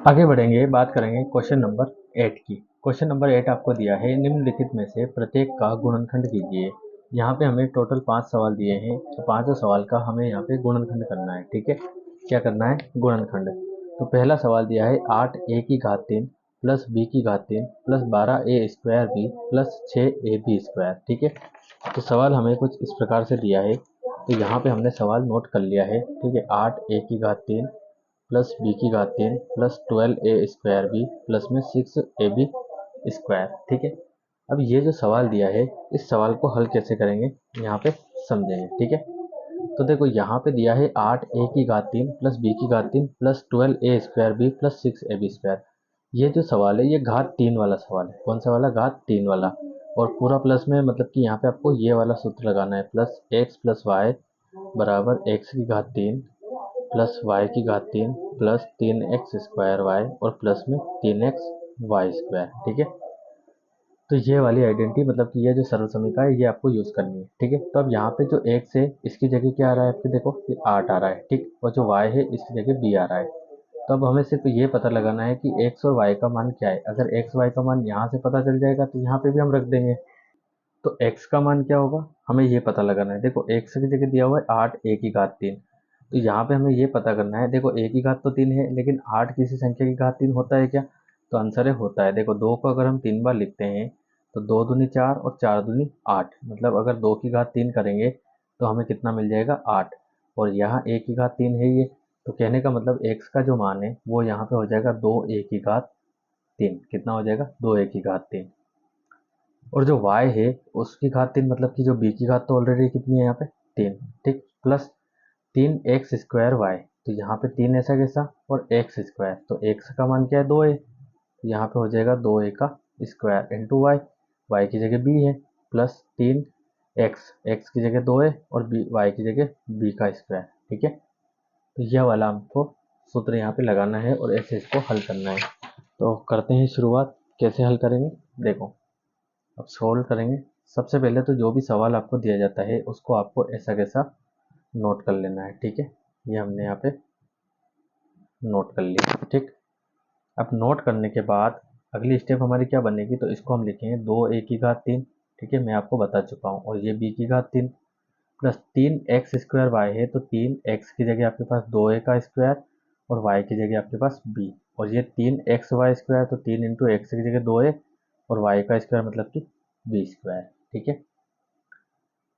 आगे बढ़ेंगे, बात करेंगे क्वेश्चन नंबर 8 की। क्वेश्चन नंबर 8 आपको दिया है, निम्नलिखित में से प्रत्येक का गुणनखंड कीजिए। यहाँ पे हमें टोटल 5 सवाल दिए हैं, तो पांचों सवाल का हमें यहाँ पे गुणनखंड करना है। ठीक है, क्या करना है? गुणनखंड। तो पहला सवाल दिया है 8a की घात 3 प्लस b की घात 3 plus 12a square b plus 6ab square. ठीक है, तो सवाल हमें कुछ इस प्रकार से दिया है, तो यहाँ पे हमने सवाल नोट कर लिया है। ठीक है, 8a की घात 3 प्लस बी की घात 3 plus 12a square b plus में 6ab स्क्वायर। ठीक है, अब ये जो सवाल दिया है, इस सवाल को हल कैसे करेंगे यहाँ पे समझेंगे। ठीक है, तो देखो यहाँ पे दिया है 8a की घात 3 प्लस b की घात 3 plus 12a square b plus 6ab square. ये जो सवाल है, ये घात 3 वाला सवाल है। कौन सा वाला? घात 3 वाला। और पूरा प्लस में मतलब कि यहाँ पे आपको ये वाला सूत्र लगाना है, प्लस एक्स प्लस वाई बराबर एक्स की घात 3 प्लस वाई की घात 3 प्लस 3x स्क्वायर वाई और प्लस में 3x वाई स्क्वायर। ठीक है, तो ये वाली आइडेंटिटी मतलब कि ये जो सरल समीकरण है, ये आपको यूज करनी है। ठीक है, तो अब यहाँ पे जो x है, इसकी जगह क्या आ रहा है आपके? देखो ये 8 आ रहा है। ठीक, और जो y है, इसकी जगह b आ रहा है। तो अब हमें सिर्फ ये पता लगाना है कि x और y का मान क्या है। अगर x y का मान यहाँ से पता चल जाएगा तो यहाँ पे भी हम रख देंगे। तो x का मान क्या होगा, हमें ये पता लगाना है। देखो x की जगह दिया हुआ है 8a की घात 3, तो यहाँ पे हमें ये पता करना है। देखो a की घात तो 3 है, लेकिन 8 किसी संख्या की घात 3 होता है क्या? तो आंसर है होता है। देखो 2 को अगर हम 3 बार लिखते हैं तो 2 दूनी 4 और 4 दूनी 8, मतलब अगर 2 की घात 3 करेंगे तो हमें कितना मिल जाएगा? 8। और यहाँ a की घात 3 है ये, तो कहने का मतलब x का जो मान है वो यहाँ पे हो जाएगा 2a की घात 3। कितना हो जाएगा? 2a की घात 3। और जो y है उसकी घात 3, मतलब कि जो b की घात तो ऑलरेडी कितनी है यहाँ पे? 3। ठीक, प्लस 3x स्क्वायर वाई। तो यहाँ पे 3 ऐसा कैसा और x स्क्वायर, तो x का मान क्या है? 2a। तो यहाँ पे हो जाएगा 2a का स्क्वायर इंटू वाई। वाई की जगह b है, प्लस 3x, x की जगह 2a और b, y की जगह b का स्क्वायर। ठीक है, तो यह वाला हमको सूत्र यहाँ पे लगाना है और ऐसे इसको हल करना है। तो करते हैं शुरुआत। कैसे हल करेंगे देखो, अब सोल्व करेंगे। सबसे पहले तो जो भी सवाल आपको दिया जाता है उसको आपको ऐसा कैसा नोट कर लेना है। ठीक है, ये हमने यहाँ पे नोट कर लिया। ठीक, अब नोट करने के बाद अगली स्टेप हमारी क्या बनेगी, तो इसको हम लिखेंगे 2a की घात 3। ठीक है, मैं आपको बता चुका हूँ। और ये b की घात 3 प्लस 3x स्क्वायर वाई है, तो 3x की जगह आपके पास 2a का स्क्वायर और y की जगह आपके पास b। और ये 3x वाई स्क्वायर, तो 3 इंटू एक्स की जगह 2a और y का स्क्वायर मतलब कि b स्क्वायर। ठीक है,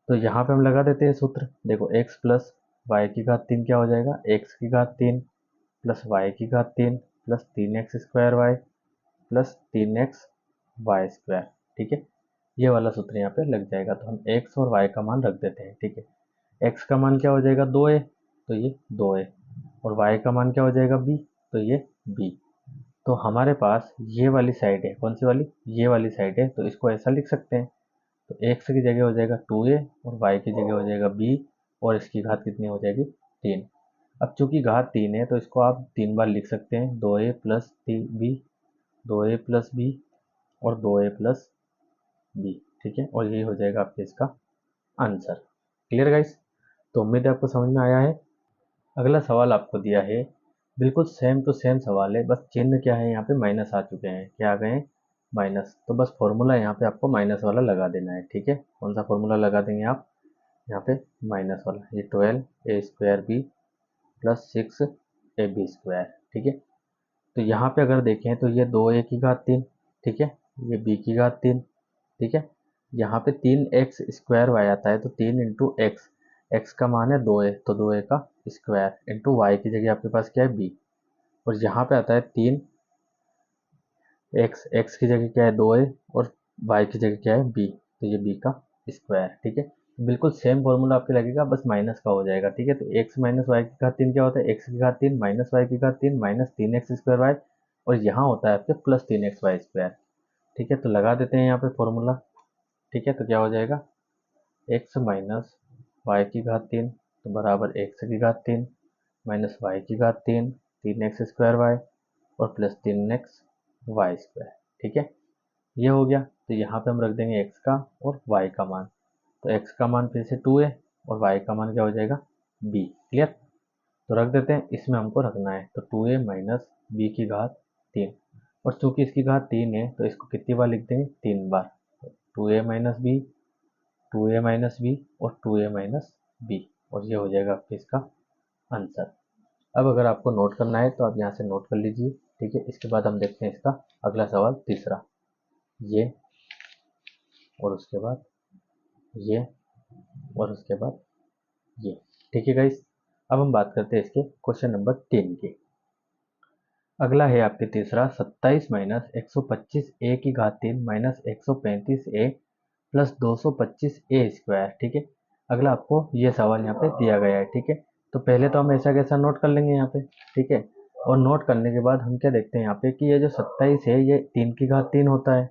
तो यहाँ पे हम लगा देते हैं सूत्र। देखो x प्लस वाई की घात 3 क्या हो जाएगा? x की घात 3 प्लस वाई की घात 3 plus 3x square y plus 3x y square. ठीक है, ये वाला सूत्र यहाँ पे लग जाएगा। तो हम x और y का मान रख देते हैं। ठीक है, x का मान क्या हो जाएगा? 2a, तो ये 2a। और y का मान क्या हो जाएगा? b, तो ये b। तो हमारे पास ये वाली साइड है, कौन सी वाली? ये वाली साइड है, तो इसको ऐसा लिख सकते हैं। तो x की जगह हो जाएगा 2a और y की जगह हो जाएगा b और इसकी घात कितनी हो जाएगी? 3। अब चूंकि घात 3 है तो इसको आप 3 बार लिख सकते हैं, 2a plus b, 2a plus b और 2a प्लस b। ठीक है, और यही हो जाएगा आपके इसका आंसर। Clear guys? तो उम्मीद है आपको समझ में आया है। अगला सवाल आपको दिया है, बिल्कुल सेम टू सेम सवाल है, बस चिन्ह क्या है यहाँ पे? माइनस आ चुके हैं। क्या आ गए हैं? माइनस। तो बस फॉर्मूला यहाँ पे आपको माइनस वाला लगा देना है। ठीक है, कौन सा फॉर्मूला लगा देंगे आप यहाँ पे? माइनस वाला। ये 12a square b plus 6ab square. ठीक है, तो यहाँ पे अगर देखें तो ये 2a की घात 3। ठीक है, ये b की घात 3। ठीक है, यहाँ पे 3x स्क्वायर वाई आता है, तो 3 इंटू एक्स, एक्स का मान है 2a, तो 2a का स्क्वायर इंटू वाई की जगह आपके पास क्या है? b। और यहाँ पे आता है 3x, एक्स की जगह क्या है? 2a और y की जगह क्या है? b, तो ये b का स्क्वायर। ठीक है, बिल्कुल सेम फॉर्मूला आपके लगेगा, बस माइनस का हो जाएगा। ठीक है, तो x माइनस वाई की घात 3 क्या होता है? x की घात 3 माइनस वाई की घात 3 माइनस 3x स्क्वायर वाई, और यहाँ होता है आपके प्लस 3x वाई स्क्वायर। ठीक है, तो लगा देते हैं यहाँ पे फॉर्मूला। ठीक है, तो क्या हो जाएगा? x माइनस वाई की घात 3 तो बराबर x की घात 3 माइनस वाई की घात 3, 3x स्क्वायर वाई और प्लस 3x वाई स्क्वायर। ठीक है, ये हो गया। तो यहाँ पे हम रख देंगे x का और y का मान। तो x का मान फिर से 2a और y का मान क्या हो जाएगा? b। क्लियर? तो रख देते हैं, इसमें हमको रखना है। तो 2a माइनस बी की घात 3। और चूंकि इसकी घात 3 है तो इसको कितनी बार लिख देंगे, 3 बार। 2a minus b, 2a minus b और 2a माइनस बी, और ये हो जाएगा आपके इसका आंसर। अब अगर आपको नोट करना है तो आप यहाँ से नोट कर लीजिए, ठीक है। इसके बाद हम देखते हैं इसका अगला सवाल, तीसरा, ये और उसके बाद ये और उसके बाद ये, ठीक है गाइस। अब हम बात करते हैं इसके क्वेश्चन नंबर 3 की। अगला है आपके तीसरा, 27 माइनस 125 ए की घात 3 माइनस 135 ए प्लस 225 ए स्क्वायर, ठीक है। अगला आपको ये सवाल यहाँ पे दिया गया है, ठीक है। तो पहले तो हम ऐसा कैसा नोट कर लेंगे यहाँ पे, ठीक है। और नोट करने के बाद हम क्या देखते हैं यहाँ पे कि ये जो 27 है ये 3 की घात 3 होता है,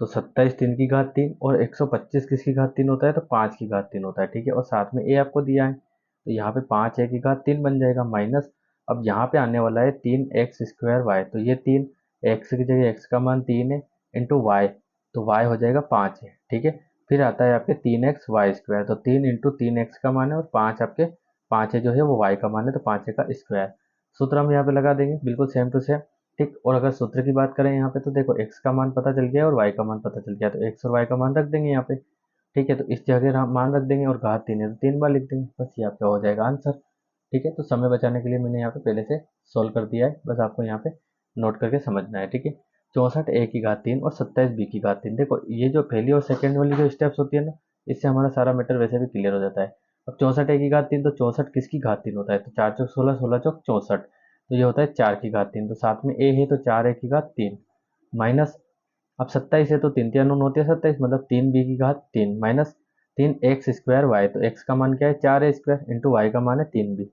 तो 27 3 की घात 3, और 125 किसकी घात 3 होता है, तो 5 की घात 3 होता है, ठीक है। और साथ में ए आपको दिया है, तो यहाँ पे 5 ए की घात 3 बन जाएगा, माइनस अब यहाँ पे आने वाला है 3x स्क्वायर वाई, तो ये 3 x की जगह x का मान 3 है इंटू वाई, तो y हो जाएगा 5 है, ठीक है। फिर आता है आपके 3x वाई स्क्वायर, तो 3 इंटू 3x का मान है और 5 आपके 5 है जो है वो y का मान है, तो 5 का स्क्वायर। सूत्र हम यहाँ पे लगा देंगे बिल्कुल सेम टू सेम, ठीक। और अगर सूत्र की बात करें यहाँ पे तो देखो x का मान पता चल गया और y का मान पता चल गया, तो x और y का मान रख देंगे यहाँ पे, ठीक है। तो इस जगह हम मान रख देंगे और घात 3 है तो 3 बार लिख देंगे, बस ये आपका हो जाएगा आंसर, ठीक है। तो समय बचाने के लिए मैंने यहाँ पे पहले से सोल्व कर दिया है, बस आपको यहाँ पे नोट करके समझना है, ठीक है। 64 ए की घात 3 और 27 बी की घात 3, देखो ये जो पहली और सेकंड वाली जो स्टेप्स होती है ना, इससे हमारा सारा मैटर वैसे भी क्लियर हो जाता है। अब 64 ए की घात 3, तो 64 किसकी घात 3 होता है, तो 4 चौक 16, 16 चौक 64, तो ये होता है 4 की घात 3, तो साथ में ए है तो 4 ए की घात 3 माइनस, अब 27 है तो 3 3 9 होती है 27, मतलब 3 बी की घात 3 माइनस 3 एक्स स्क्वायर वाई, तो एक्स का मान क्या है, 4 है स्क्वायर, इंटू वाई का मान है 3 b,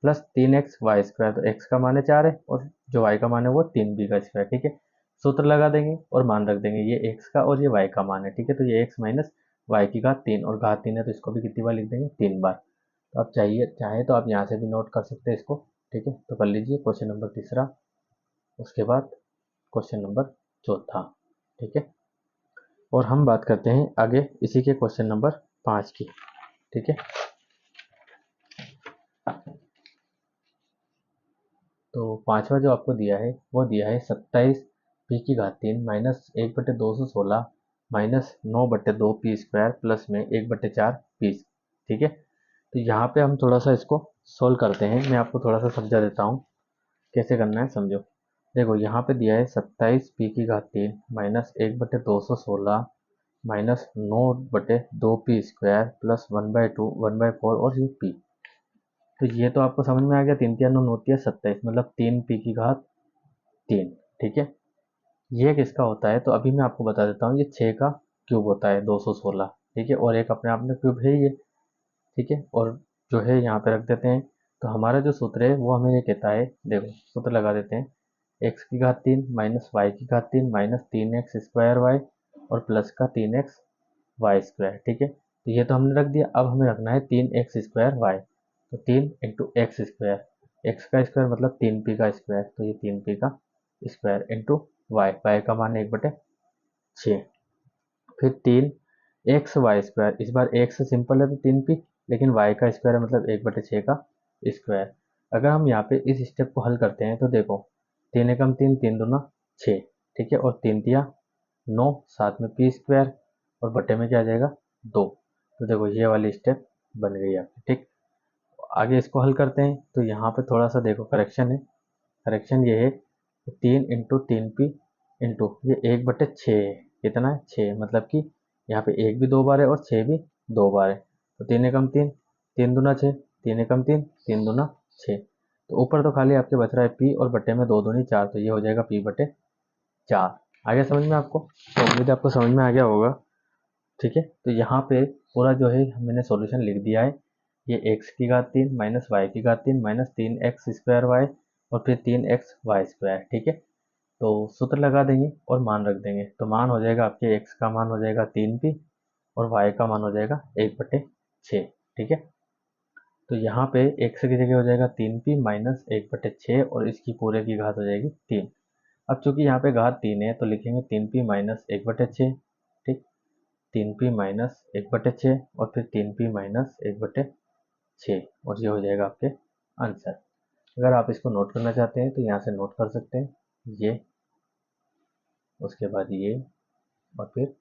plus 3 x y square, तो एक्स का मान है 4 है और जो वाई का मान है वो 3 बी का स्क्वायर, ठीक है। सूत्र लगा देंगे और मान रख देंगे, ये एक्स का और ये वाई का मान है, ठीक है। तो ये एक्स माइनस वाई की घात 3, और घात 3 है तो इसको भी कितनी बार लिख देंगे, 3 बार। तो आप चाहे तो आप यहाँ से भी नोट कर सकते हैं इसको, ठीक है। तो कर लीजिए क्वेश्चन नंबर तीसरा, उसके बाद क्वेश्चन नंबर चौथा, ठीक है। और हम बात करते हैं आगे इसी के क्वेश्चन नंबर 5 की, ठीक है। तो पांचवा जो आपको दिया है वो दिया है 27 पी की घात 3 minus 1/216 minus 9/2 P square plus में 1/4 पी, ठीक है। तो यहाँ पे हम थोड़ा सा इसको सोल्व करते हैं, मैं आपको थोड़ा सा समझा देता हूँ कैसे करना है, समझो। देखो यहाँ पे दिया है 27 पी की घात 3 minus 1/216 minus 9/2 P square plus 1/2 1/4 और ये पी। तो ये तो आपको समझ में आ गया, 3 3 9 होती है 27, मतलब 3 पी की घात 3, ठीक है। ये किसका होता है, तो अभी मैं आपको बता देता हूँ, ये 6 का क्यूब होता है 216, ठीक है। और एक अपने आप में क्यूब है ये, ठीक है। और जो है यहाँ पे रख देते हैं, तो हमारा जो सूत्र है वो हमें ये कहता है, देखो सूत्र लगा देते हैं, एक्स की घात 3 माइनस वाई की घात 3 माइनस 3x स्क्वायर वाई और प्लस का 3x वाई स्क्वायर, ठीक है। तो ये तो हमने रख दिया, अब हमें रखना है 3x स्क्वायर वाई, तो 3 इंटू एक्स स्क्वायर, एक्स का स्क्वायर मतलब 3p का स्क्वायर, तो ये 3p का स्क्वायर इंटू वाई, वाई का मान 1/6, फिर 3x वाई स्क्वायर, इस बार x सिंपल है तो 3p, लेकिन y का स्क्वायर है मतलब 1/6 का स्क्वायर। अगर हम यहाँ पे इस स्टेप को हल करते हैं तो देखो 3 एकम 3, 3 दूना 6, ठीक है। और 3 तिया 9, साथ में पी स्क्वायर और बटे में क्या आ जाएगा 2, तो देखो ये वाली स्टेप बन गई आपकी, ठीक। आगे इसको हल करते हैं तो यहाँ पे थोड़ा सा देखो करेक्शन है, करेक्शन ये है 3 इंटू 3p इंटू ये 1/6 है, कितना है 6, मतलब कि यहाँ पे 1 भी 2 बार है और 6 भी 2 बार है, तो 3 एकम 3, 3 दूना 6, 3 एकम 3, 3 दूना 6, तो ऊपर तो खाली आपके बच रहा है p और बटे में 2 दूनी 4, तो ये हो जाएगा p/4। आ गया समझ में आपको, तो उम्मीद है आपको समझ में आ गया होगा, ठीक है। तो यहाँ पे पूरा जो है मैंने सॉल्यूशन लिख दिया है, ये x की घात 3 माइनस वाई की घात 3 माइनस 3x स्क्वायर वाई और फिर 3x वाई स्क्वायर, ठीक है। तो सूत्र लगा देंगे और मान रख देंगे, तो मान हो जाएगा आपके x का मान हो जाएगा 3p और y का मान हो जाएगा 1/6, ठीक है। तो यहाँ पे x की जगह हो जाएगा 3p माइनस 1/6 और इसकी पूरे की घात हो जाएगी 3। अब चूंकि यहाँ पे घात 3 है तो लिखेंगे 3p माइनस 1/6, ठीक। 3p माइनस 1/6 और फिर 3p माइनस 1/6 और ये हो जाएगा आपके आंसर। अगर आप इसको नोट करना चाहते हैं तो यहाँ से नोट कर सकते हैं, ये, उसके बाद ये, और फिर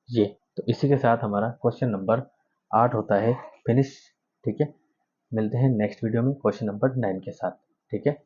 ये। तो इसी के साथ हमारा क्वेश्चन नंबर 8 होता है फिनिश। ठीक है, मिलते हैं नेक्स्ट वीडियो में क्वेश्चन नंबर 9 के साथ। ठीक है।